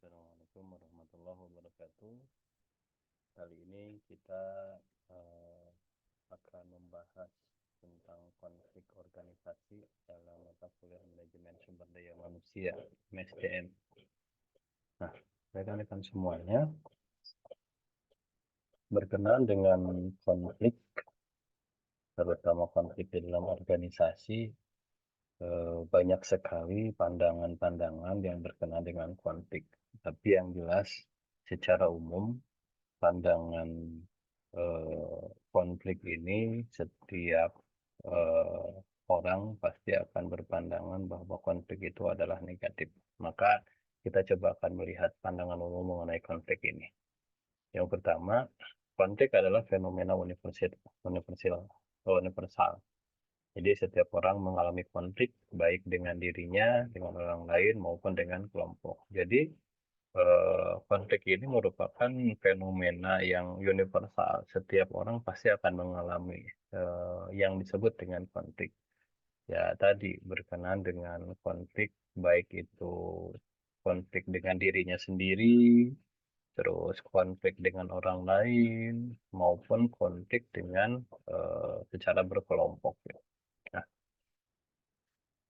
Assalamualaikum warahmatullahi wabarakatuh. Kali ini kita akan membahas tentang konflik organisasi dalam mata kuliah manajemen sumber daya manusia (MSDM). Nah, rekan-rekan semuanya, berkenaan dengan konflik, terutama konflik di dalam organisasi, banyak sekali pandangan-pandangan yang berkenaan dengan konflik. Tapi yang jelas, secara umum, pandangan konflik ini setiap orang pasti akan berpandangan bahwa konflik itu adalah negatif. Maka kita coba akan melihat pandangan umum mengenai konflik ini. Yang pertama, konflik adalah fenomena universal. Jadi setiap orang mengalami konflik baik dengan dirinya, dengan orang lain maupun dengan kelompok. Jadi konflik ini merupakan fenomena yang universal. Setiap orang pasti akan mengalami yang disebut dengan konflik. Ya, tadi berkenaan dengan konflik, baik itu konflik dengan dirinya sendiri, terus konflik dengan orang lain, maupun konflik dengan secara berkelompok. Nah,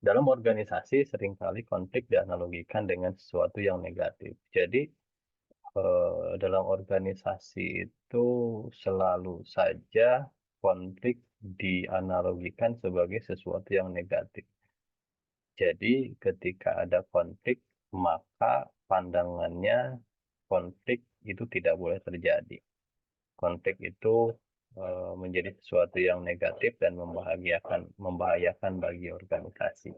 dalam organisasi seringkali konflik dianalogikan dengan sesuatu yang negatif. Jadi, dalam organisasi itu selalu saja konflik dianalogikan sebagai sesuatu yang negatif. Jadi ketika ada konflik, maka pandangannya konflik itu tidak boleh terjadi. Konflik itu menjadi sesuatu yang negatif dan membahayakan bagi organisasi.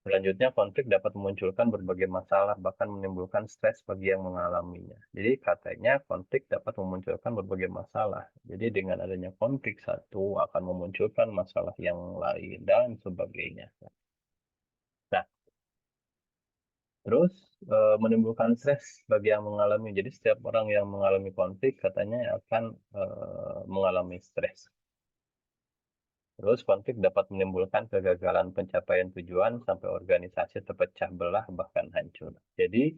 Selanjutnya, konflik dapat memunculkan berbagai masalah, bahkan menimbulkan stres bagi yang mengalaminya. Jadi katanya konflik dapat memunculkan berbagai masalah. Jadi dengan adanya konflik satu akan memunculkan masalah yang lain dan sebagainya. Nah, terus menimbulkan stres bagi yang mengalami. Jadi setiap orang yang mengalami konflik katanya akan mengalami stres. Terus konflik dapat menimbulkan kegagalan pencapaian tujuan sampai organisasi terpecah belah bahkan hancur. Jadi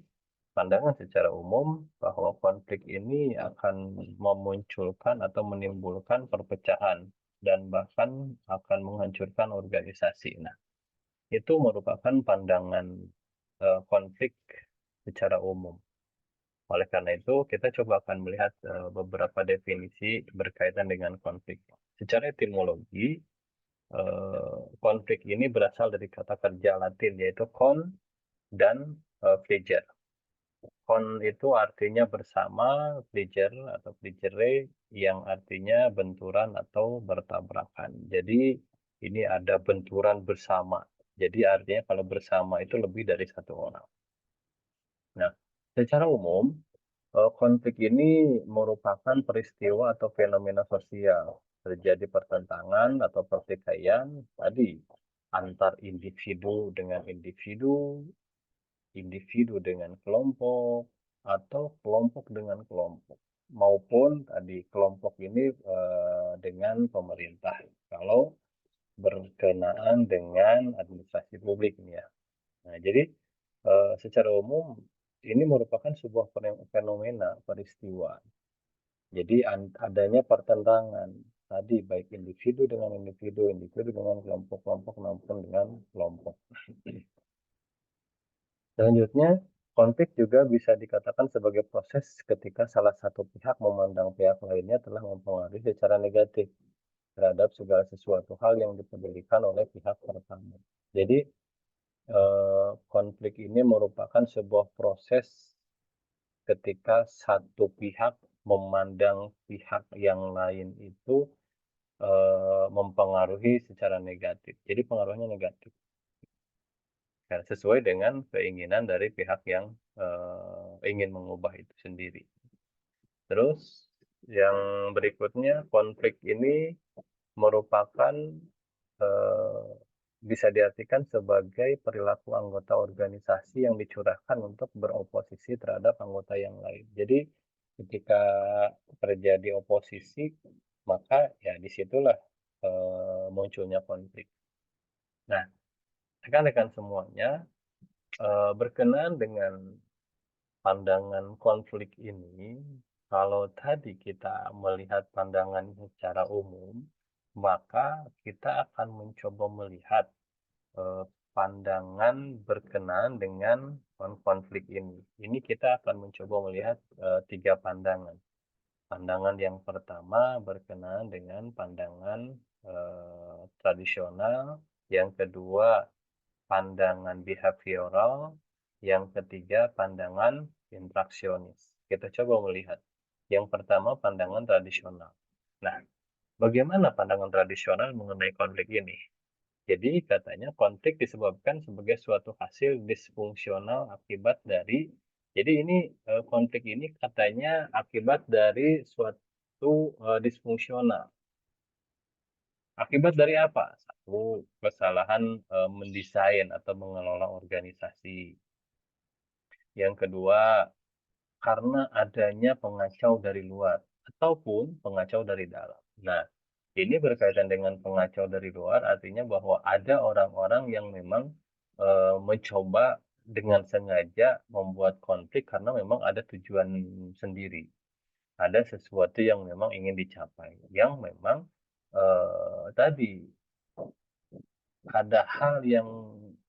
pandangan secara umum bahwa konflik ini akan memunculkan atau menimbulkan perpecahan dan bahkan akan menghancurkan organisasi. Nah, itu merupakan pandangan konflik secara umum. Oleh karena itu, kita coba akan melihat beberapa definisi berkaitan dengan konflik. Secara etimologi, konflik ini berasal dari kata kerja Latin yaitu con dan fligere. Con itu artinya bersama, fligere atau fligere yang artinya benturan atau bertabrakan. Jadi ini ada benturan bersama. Jadi artinya kalau bersama itu lebih dari satu orang. Nah, secara umum konflik ini merupakan peristiwa atau fenomena sosial. Terjadi pertentangan atau pertikaian tadi antar individu dengan individu, individu dengan kelompok, atau kelompok dengan kelompok. Maupun tadi kelompok ini dengan pemerintah. Kalau berkenaan dengan administrasi publik ini ya. Nah, jadi secara umum ini merupakan sebuah fenomena peristiwa. Jadi adanya pertentangan tadi baik individu dengan individu, individu dengan kelompok-kelompok maupun dengan kelompok. Selanjutnya, konflik juga bisa dikatakan sebagai proses ketika salah satu pihak memandang pihak lainnya telah mempengaruhi secara negatif terhadap segala sesuatu hal yang dipedulikan oleh pihak pertama. Jadi konflik ini merupakan sebuah proses ketika satu pihak memandang pihak yang lain itu mempengaruhi secara negatif. Jadi pengaruhnya negatif. Ya, sesuai dengan keinginan dari pihak yang ingin mengubah itu sendiri. Terus yang berikutnya, konflik ini merupakan bisa diartikan sebagai perilaku anggota organisasi yang dicurahkan untuk beroposisi terhadap anggota yang lain. Jadi ketika terjadi oposisi, maka ya disitulah munculnya konflik. Nah, rekan-rekan semuanya, berkenaan dengan pandangan konflik ini, kalau tadi kita melihat pandangan secara umum, maka kita akan mencoba melihat eee, pandangan berkenaan dengan konflik ini. Ini kita akan mencoba melihat 3 pandangan. Pandangan yang pertama berkenaan dengan pandangan tradisional, yang kedua pandangan behavioral, yang ketiga pandangan interaksionis. Kita coba melihat. Yang pertama pandangan tradisional. Nah, bagaimana pandangan tradisional mengenai konflik ini? Jadi katanya konflik disebabkan sebagai suatu hasil disfungsional akibat dari, jadi ini, konflik ini katanya akibat dari suatu, disfungsional. Akibat dari apa? Satu, kesalahan, mendesain atau mengelola organisasi. Yang kedua, karena adanya pengacau dari luar ataupun pengacau dari dalam. Nah, ini berkaitan dengan pengacau dari luar, artinya bahwa ada orang-orang yang memang, mencoba dengan sengaja membuat konflik karena memang ada tujuan sendiri. Ada sesuatu yang memang ingin dicapai, yang memang, tadi ada hal yang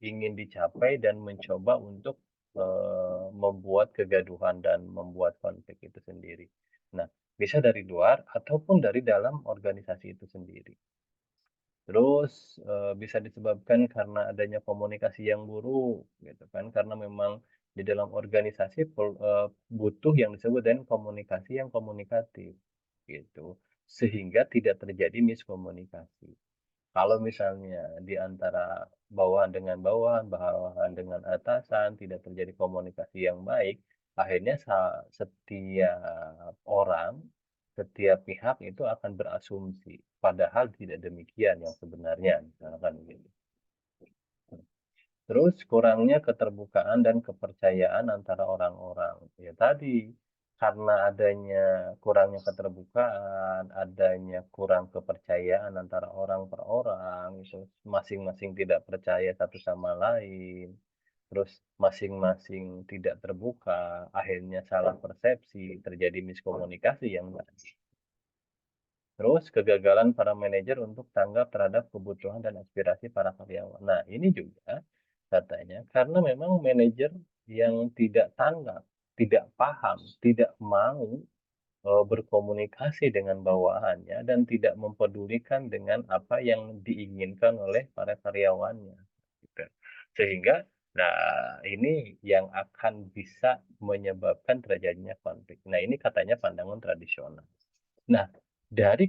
ingin dicapai dan mencoba untuk, membuat kegaduhan dan membuat konflik itu sendiri. Nah, bisa dari luar ataupun dari dalam organisasi itu sendiri. Terus, bisa disebabkan karena adanya komunikasi yang buruk, gitu kan, karena memang di dalam organisasi butuh yang disebut dengan komunikasi yang komunikatif, gitu. Sehingga tidak terjadi miskomunikasi. Kalau misalnya di antara bawahan dengan bawahan, bawahan dengan atasan, tidak terjadi komunikasi yang baik, akhirnya setiap orang, setiap pihak itu akan berasumsi, padahal tidak demikian yang sebenarnya, misalkan gitu. Terus kurangnya keterbukaan dan kepercayaan antara orang-orang. Ya tadi, karena adanya kurangnya keterbukaan, adanya kurang kepercayaan antara orang per orang, itu masing-masing tidak percaya satu sama lain, terus masing-masing tidak terbuka, akhirnya salah persepsi, terjadi miskomunikasi yang tadi. Terus kegagalan para manajer untuk tanggap terhadap kebutuhan dan aspirasi para karyawan. Nah, ini juga katanya karena memang manajer yang tidak tanggap, tidak paham, tidak mau berkomunikasi dengan bawahannya dan tidak mempedulikan dengan apa yang diinginkan oleh para karyawannya, gitu. Sehingga, nah ini yang akan bisa menyebabkan terjadinya konflik. Nah, ini katanya pandangan tradisional. Nah, dari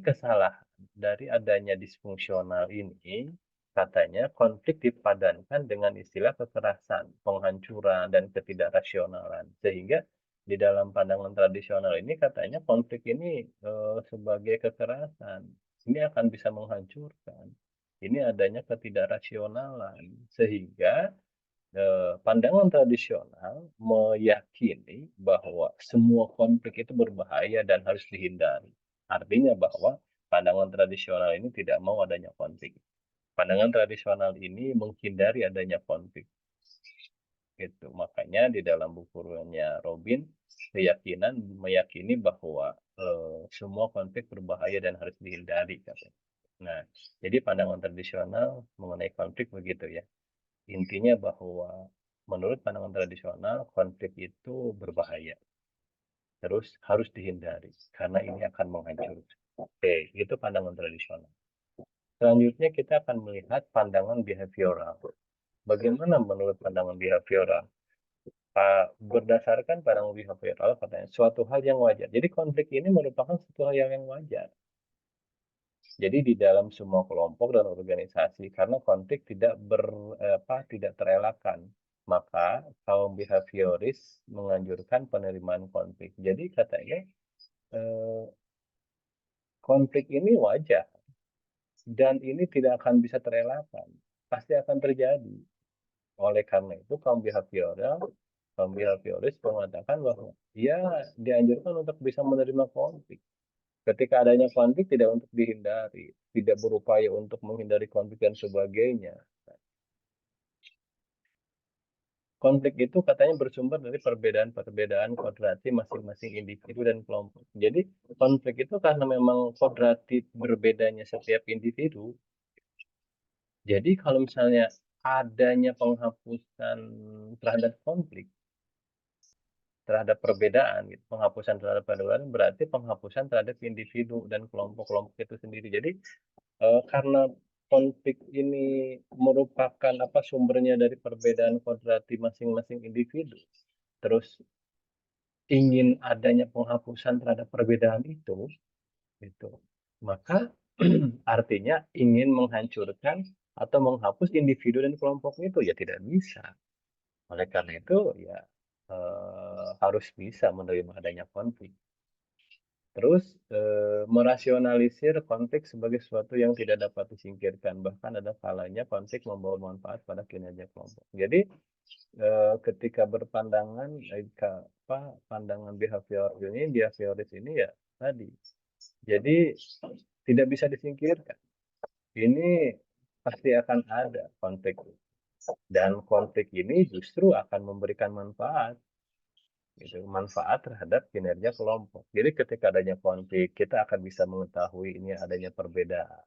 adanya disfungsional ini, katanya konflik dipadankan dengan istilah kekerasan, penghancuran, dan ketidakrasionalan. Sehingga di dalam pandangan tradisional ini katanya konflik ini, sebagai kekerasan. Ini akan bisa menghancurkan. Ini adanya ketidakrasionalan. Sehingga pandangan tradisional meyakini bahwa semua konflik itu berbahaya dan harus dihindari. Artinya bahwa pandangan tradisional ini tidak mau adanya konflik. Pandangan tradisional ini menghindari adanya konflik. Gitu. Makanya di dalam bukunya Robin, meyakini bahwa semua konflik berbahaya dan harus dihindari katanya. Nah, jadi pandangan tradisional mengenai konflik begitu ya. Intinya bahwa menurut pandangan tradisional, konflik itu berbahaya, terus harus dihindari karena ini akan menghancurkan. Oke, itu pandangan tradisional. Selanjutnya kita akan melihat pandangan behavioral. Bagaimana menurut pandangan behavioral? Berdasarkan pandangan behavioral, katanya suatu hal yang wajar. Jadi konflik ini merupakan suatu hal yang wajar. Jadi di dalam semua kelompok dan organisasi, karena konflik tidak terelakkan, maka kaum behavioris menganjurkan penerimaan konflik. Jadi katanya, eee, konflik ini wajar dan ini tidak akan bisa terelakkan, pasti akan terjadi. Oleh karena itu kaum behavioris mengatakan bahwa, ya dianjurkan untuk bisa menerima konflik. Ketika adanya konflik tidak untuk dihindari, tidak berupaya untuk menghindari konflik dan sebagainya. konflik itu katanya bersumber dari perbedaan-perbedaan kodrati masing-masing individu dan kelompok. Jadi konflik itu karena memang kodrati berbedanya setiap individu, jadi kalau misalnya adanya penghapusan terhadap konflik, terhadap perbedaan gitu, penghapusan terhadap perbedaan berarti penghapusan terhadap individu dan kelompok-kelompok itu sendiri. Jadi, karena konflik ini merupakan sumbernya dari perbedaan kodrati masing-masing individu, terus ingin adanya penghapusan terhadap perbedaan itu, gitu, maka artinya ingin menghancurkan atau menghapus individu dan kelompok itu, ya tidak bisa. Oleh karena itu ya, harus bisa menerima adanya konflik. Terus, merasionalisir konflik sebagai sesuatu yang tidak dapat disingkirkan, bahkan ada kalanya konflik membawa manfaat pada kinerja kelompok. Jadi, ketika berpandangan, pandangan behavioris ini ya tadi, jadi tidak bisa disingkirkan. Ini pasti akan ada konflik, dan konflik ini justru akan memberikan manfaat. Gitu, manfaat terhadap kinerja kelompok. Jadi ketika adanya konflik, kita akan bisa mengetahui ini adanya perbedaan,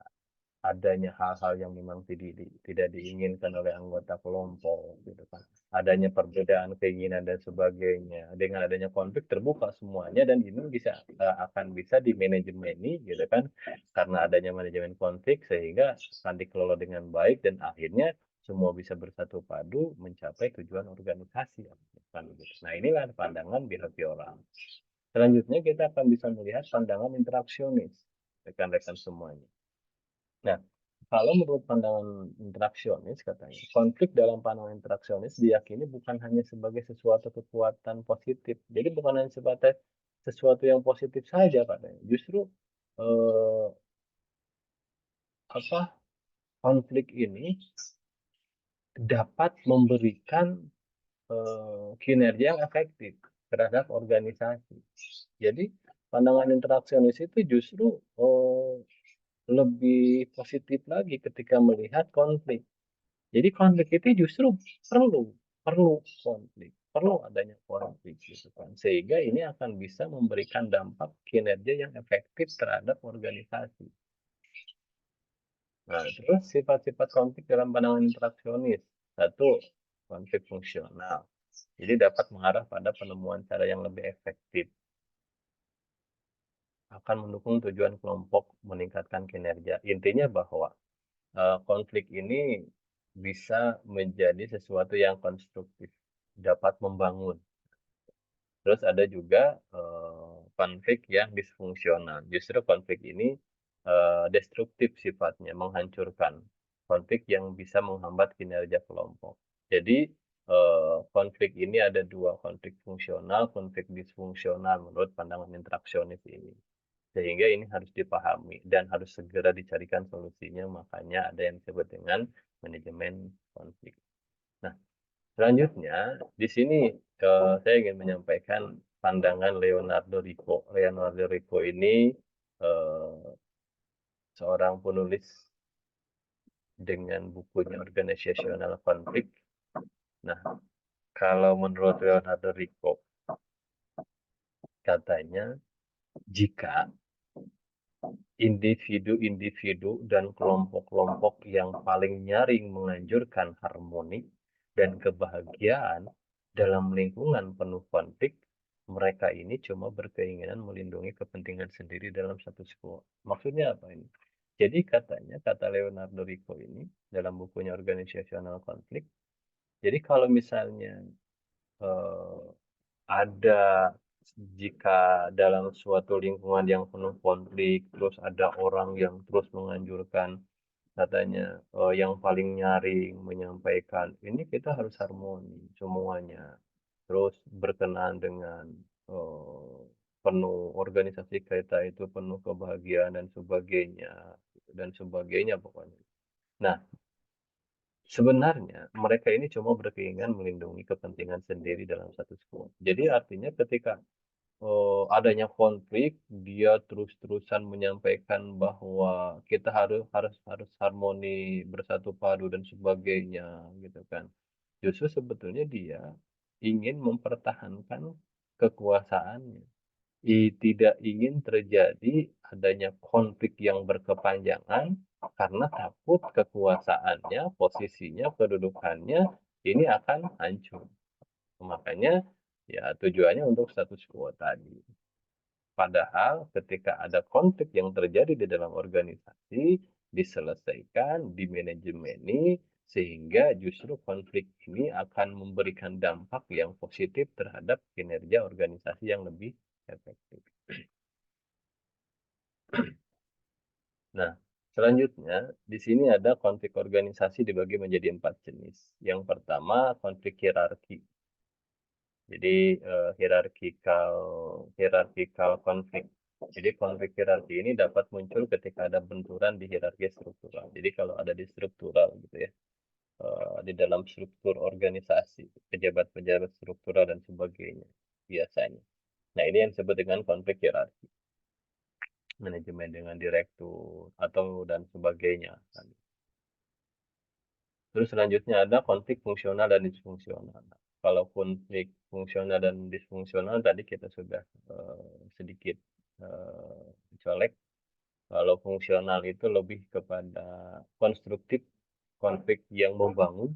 adanya hal-hal yang memang tidak diinginkan oleh anggota kelompok, gitu kan. Adanya perbedaan keinginan dan sebagainya. Dengan adanya konflik terbuka semuanya dan ini akan bisa dimanajemeni, gitu kan. Karena adanya manajemen konflik sehingga akan dikelola dengan baik dan akhirnya semua bisa bersatu padu mencapai tujuan organisasi, kan gitu. Nah, inilah pandangan behavioral. Selanjutnya kita akan bisa melihat pandangan interaksionis, rekan-rekan semuanya. Nah, kalau menurut pandangan interaksionis katanya, konflik dalam pandangan interaksionis diyakini bukan hanya sebagai sesuatu kekuatan positif. Jadi bukan hanya sebatas sesuatu yang positif saja katanya. Justru eh, konflik ini dapat memberikan kinerja yang efektif terhadap organisasi. Jadi pandangan interaksionis itu justru lebih positif lagi ketika melihat konflik. Jadi konflik itu justru perlu perlu konflik, perlu adanya konflik gitu kan. Sehingga ini akan bisa memberikan dampak kinerja yang efektif terhadap organisasi. Nah, terus sifat-sifat konflik dalam pandangan interaksionis. Satu, konflik fungsional. Jadi dapat mengarah pada penemuan cara yang lebih efektif, akan mendukung tujuan kelompok, meningkatkan kinerja. Intinya bahwa konflik ini bisa menjadi sesuatu yang konstruktif, dapat membangun. Terus ada juga konflik yang disfungsional. Justru konflik ini destruktif sifatnya, menghancurkan. Konflik yang bisa menghambat kinerja kelompok. Jadi konflik ini ada dua, konflik fungsional, konflik disfungsional menurut pandangan interaksionis ini. Sehingga ini harus dipahami dan harus segera dicarikan solusinya, makanya ada yang disebut dengan manajemen konflik. Nah, selanjutnya di sini saya ingin menyampaikan pandangan Leonardo Rico. Leonardo Rico ini seorang penulis dengan bukunya Organizational Conflict. Nah, kalau menurut Leonardo Rico, katanya jika individu-individu dan kelompok-kelompok yang paling nyaring menganjurkan harmoni dan kebahagiaan dalam lingkungan penuh konflik, mereka ini cuma berkeinginan melindungi kepentingan sendiri dalam status quo. Maksudnya apa ini? Jadi katanya, kata Leonardo Rico ini dalam bukunya Organizational Conflict, jadi kalau misalnya eh, ada jika dalam suatu lingkungan yang penuh konflik, terus ada orang yang terus menganjurkan, katanya yang paling nyaring menyampaikan, ini kita harus harmoni semuanya, terus berkenaan dengan eh, penuh organisasi kita itu penuh kebahagiaan dan sebagainya pokoknya. Nah, sebenarnya mereka ini cuma berkeinginan melindungi kepentingan sendiri dalam status quo. Jadi artinya ketika adanya konflik, dia terus-terusan menyampaikan bahwa kita harus harus harus harmoni, bersatu padu dan sebagainya, gitu kan. justru sebetulnya dia ingin mempertahankan kekuasaannya. Tidak ingin terjadi adanya konflik yang berkepanjangan karena takut kekuasaannya, posisinya, kedudukannya ini akan hancur. Makanya ya tujuannya untuk status quo tadi. Padahal ketika ada konflik yang terjadi di dalam organisasi, diselesaikan, dimanajemeni, sehingga justru konflik ini akan memberikan dampak yang positif terhadap kinerja organisasi yang lebih efektif. Nah, selanjutnya di sini ada konflik organisasi dibagi menjadi 4 jenis. Yang pertama konflik hierarki. Jadi hierarchikal konflik. Jadi konflik hierarki ini dapat muncul ketika ada benturan di hierarki struktural. Jadi kalau ada di struktural gitu ya, di dalam struktur organisasi, pejabat-pejabat struktural dan sebagainya biasanya. Nah, ini yang disebut dengan konflik hierarki. Manajemen dengan direktur atau dan sebagainya. Terus selanjutnya ada konflik fungsional dan disfungsional. Kalau konflik fungsional dan disfungsional tadi kita sudah sedikit colek. Kalau fungsional itu lebih kepada konstruktif, konflik yang membangun.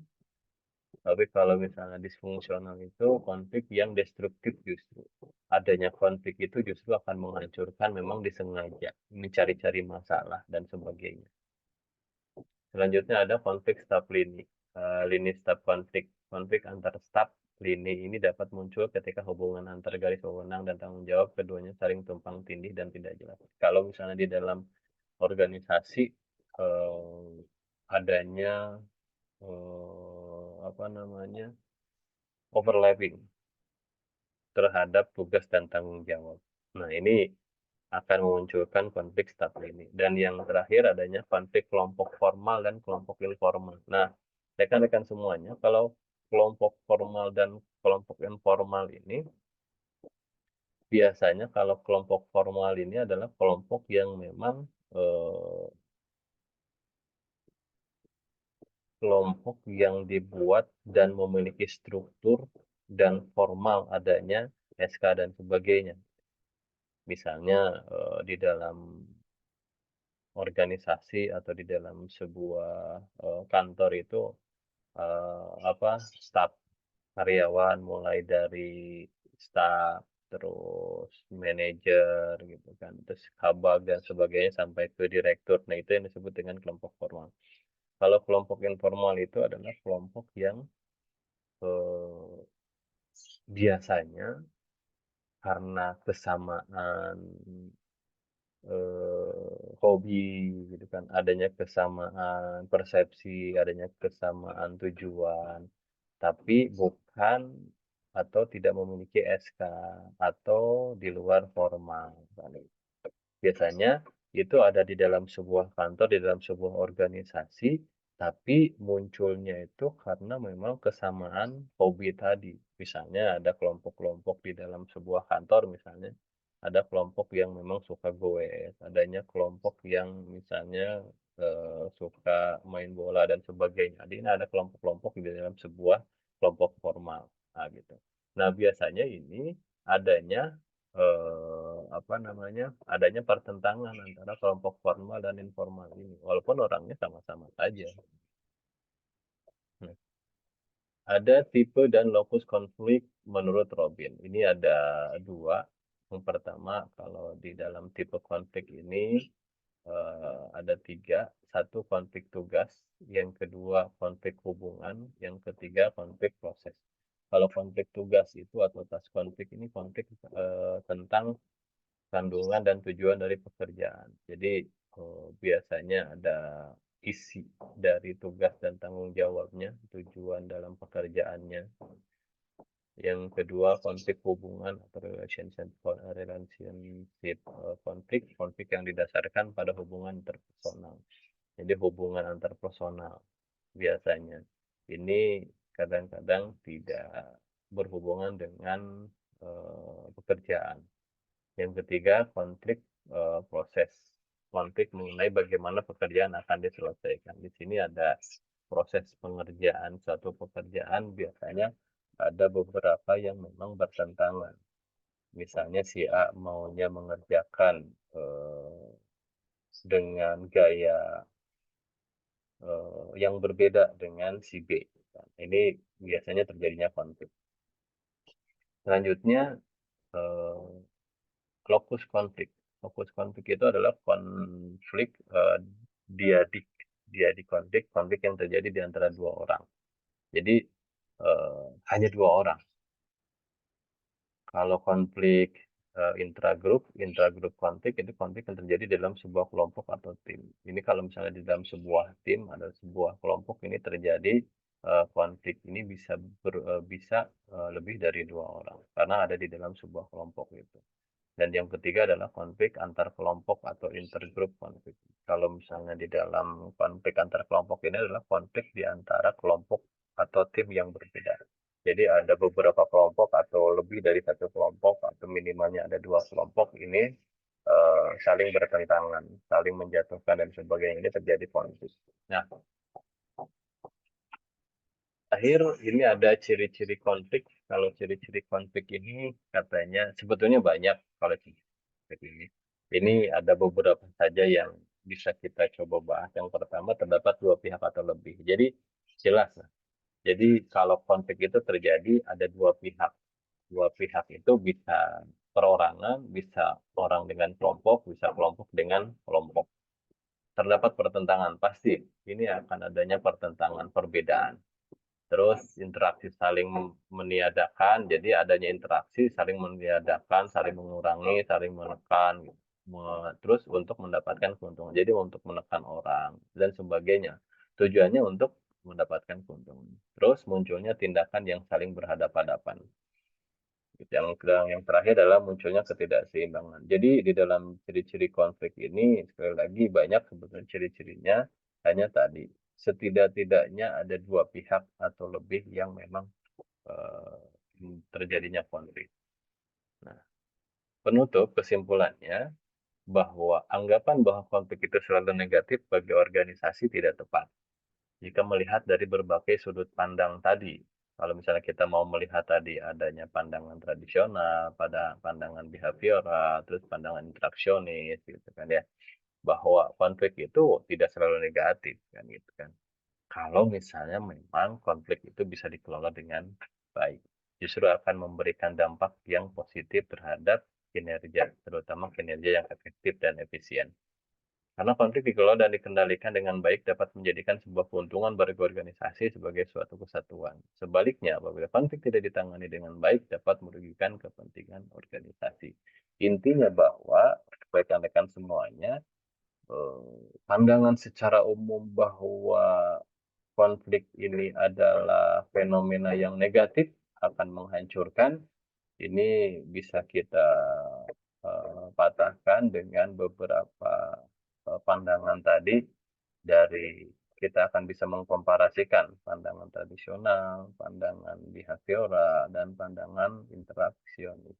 Tapi kalau misalnya disfungsional itu konflik yang destruktif justru. Adanya konflik itu justru akan menghancurkan, memang disengaja, mencari-cari masalah dan sebagainya. Selanjutnya ada konflik staf lini. Lini staf konflik. Konflik antar staf lini ini dapat muncul ketika hubungan antar garis wewenang dan tanggung jawab keduanya saling tumpang tindih dan tidak jelas. Kalau misalnya di dalam organisasi eh, adanya apa namanya overlapping terhadap tugas dan tanggung jawab. Nah, ini akan memunculkan konflik staf lini. Dan yang terakhir adanya konflik kelompok formal dan kelompok informal. Nah, rekan-rekan semuanya, kalau kelompok formal dan kelompok informal ini, biasanya kalau kelompok formal ini adalah kelompok yang memang kelompok yang dibuat dan memiliki struktur dan formal adanya SK dan sebagainya. Misalnya di dalam organisasi atau di dalam sebuah kantor itu staf karyawan mulai dari staf terus manajer gitu kan, terus kabag dan sebagainya sampai ke direktur. Nah, itu yang disebut dengan kelompok formal. Kalau kelompok informal itu adalah kelompok yang eh, biasanya karena kesamaan hobi gitu kan, adanya kesamaan persepsi, adanya kesamaan tujuan, tapi bukan atau tidak memiliki SK atau di luar formal. Biasanya itu ada di dalam sebuah kantor, di dalam sebuah organisasi, tapi munculnya itu karena memang kesamaan hobi tadi. Misalnya ada kelompok-kelompok di dalam sebuah kantor misalnya, ada kelompok yang memang suka goes, adanya kelompok yang misalnya suka main bola dan sebagainya. Jadi ini ada kelompok-kelompok di dalam sebuah kelompok formal. Nah, gitu. Nah, biasanya ini adanya adanya pertentangan antara kelompok formal dan informal ini, walaupun orangnya sama-sama saja. Nah, ada tipe dan lokus konflik menurut Robin. Ini ada dua. Yang pertama, kalau di dalam tipe konflik ini ada tiga. Satu konflik tugas, yang kedua konflik hubungan, yang ketiga konflik proses. Kalau konflik tugas itu atau task konflik ini konflik tentang kandungan dan tujuan dari pekerjaan. Jadi biasanya ada isi dari tugas dan tanggung jawabnya, tujuan dalam pekerjaannya. Yang kedua konflik hubungan atau relationship konflik yang didasarkan pada hubungan interpersonal. Jadi hubungan antarpersonal biasanya ini kadang-kadang tidak berhubungan dengan pekerjaan. Yang ketiga, konflik proses. Konflik mengenai bagaimana pekerjaan akan diselesaikan. Di sini ada proses pengerjaan suatu pekerjaan biasanya ada beberapa yang memang bertentangan. Misalnya si A maunya mengerjakan, dengan gaya, yang berbeda dengan si B. Nah, ini biasanya terjadinya konflik. Selanjutnya, eee, lokus konflik. Lokus konflik itu adalah konflik, diadik diadik konflik, konflik yang terjadi di antara 2 orang. Jadi, hanya 2 orang. Kalau konflik, intragrup konflik itu konflik yang terjadi dalam sebuah kelompok atau tim. Ini kalau misalnya di dalam sebuah tim ada sebuah kelompok ini terjadi, konflik ini bisa, lebih dari 2 orang, karena ada di dalam sebuah kelompok itu. Dan yang ketiga adalah konflik antar kelompok atau intergroup konflik. Kalau misalnya di dalam konflik antar kelompok ini adalah konflik di antara kelompok atau tim yang berbeda. Jadi ada beberapa kelompok atau lebih dari satu kelompok atau minimalnya ada 2 kelompok ini, saling bertentangan, saling menjatuhkan dan sebagainya, ini terjadi konflik. Nah, ini ada ciri-ciri konflik. Kalau ciri-ciri konflik ini katanya sebetulnya banyak kalau ciri konflik ini. Ini ada beberapa saja yang bisa kita coba bahas. Yang pertama terdapat 2 pihak atau lebih. Jadi jelas. Jadi kalau konflik itu terjadi ada 2 pihak. 2 pihak itu bisa perorangan, bisa orang dengan kelompok, bisa kelompok dengan kelompok. Terdapat pertentangan pasti. Ini akan adanya pertentangan, perbedaan. Terus interaksi saling meniadakan, jadi adanya interaksi saling meniadakan, saling mengurangi, saling menekan, terus untuk mendapatkan keuntungan. Jadi untuk menekan orang dan sebagainya. Tujuannya untuk mendapatkan keuntungan. Terus munculnya tindakan yang saling berhadapan-hadapan. Yang terakhir adalah munculnya ketidakseimbangan. Jadi di dalam ciri-ciri konflik ini sekali lagi banyak sebetulnya ciri-cirinya, hanya tadi setidak-tidaknya ada 2 pihak atau lebih yang memang, terjadinya konflik. Nah, penutup kesimpulannya bahwa anggapan bahwa konflik itu selalu negatif bagi organisasi tidak tepat. Jika melihat dari berbagai sudut pandang tadi, kalau misalnya kita mau melihat tadi adanya pandangan tradisional, pada pandangan behavioral, terus pandangan interaksionis gitu kan ya, bahwa konflik itu tidak selalu negatif kan gitu kan. Kalau misalnya memang konflik itu bisa dikelola dengan baik, justru akan memberikan dampak yang positif terhadap kinerja, terutama kinerja yang efektif dan efisien. Karena konflik dikelola dan dikendalikan dengan baik dapat menjadikan sebuah keuntungan bagi organisasi sebagai suatu kesatuan. Sebaliknya, apabila konflik tidak ditangani dengan baik dapat merugikan kepentingan organisasi. Intinya bahwa rekan-rekan semuanya, pandangan secara umum bahwa konflik ini adalah fenomena yang negatif, akan menghancurkan, ini bisa kita, patahkan dengan beberapa, pandangan tadi. Dari kita akan bisa mengkomparasikan pandangan tradisional, pandangan behavioral, dan pandangan interaksionis.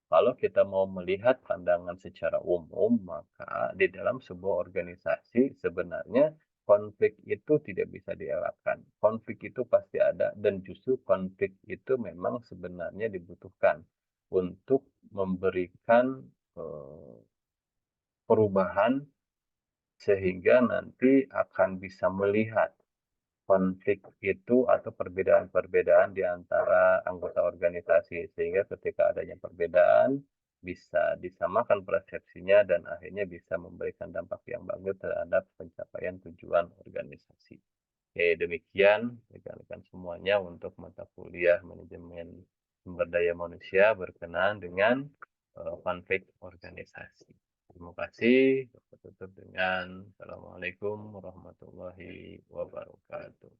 Kalau kita mau melihat pandangan secara umum, maka di dalam sebuah organisasi sebenarnya konflik itu tidak bisa dielakkan. Konflik itu pasti ada dan justru konflik itu memang sebenarnya dibutuhkan untuk memberikan, perubahan sehingga nanti akan bisa melihat konflik itu atau perbedaan-perbedaan di antara anggota organisasi, sehingga ketika adanya perbedaan, bisa disamakan persepsinya dan akhirnya bisa memberikan dampak yang bagus terhadap pencapaian tujuan organisasi. Oke, demikian rekan-rekan semuanya untuk mata kuliah manajemen sumber daya manusia berkenaan dengan, konflik organisasi. Terima kasih. Kita tutup dengan Assalamualaikum warahmatullahi wabarakatuh.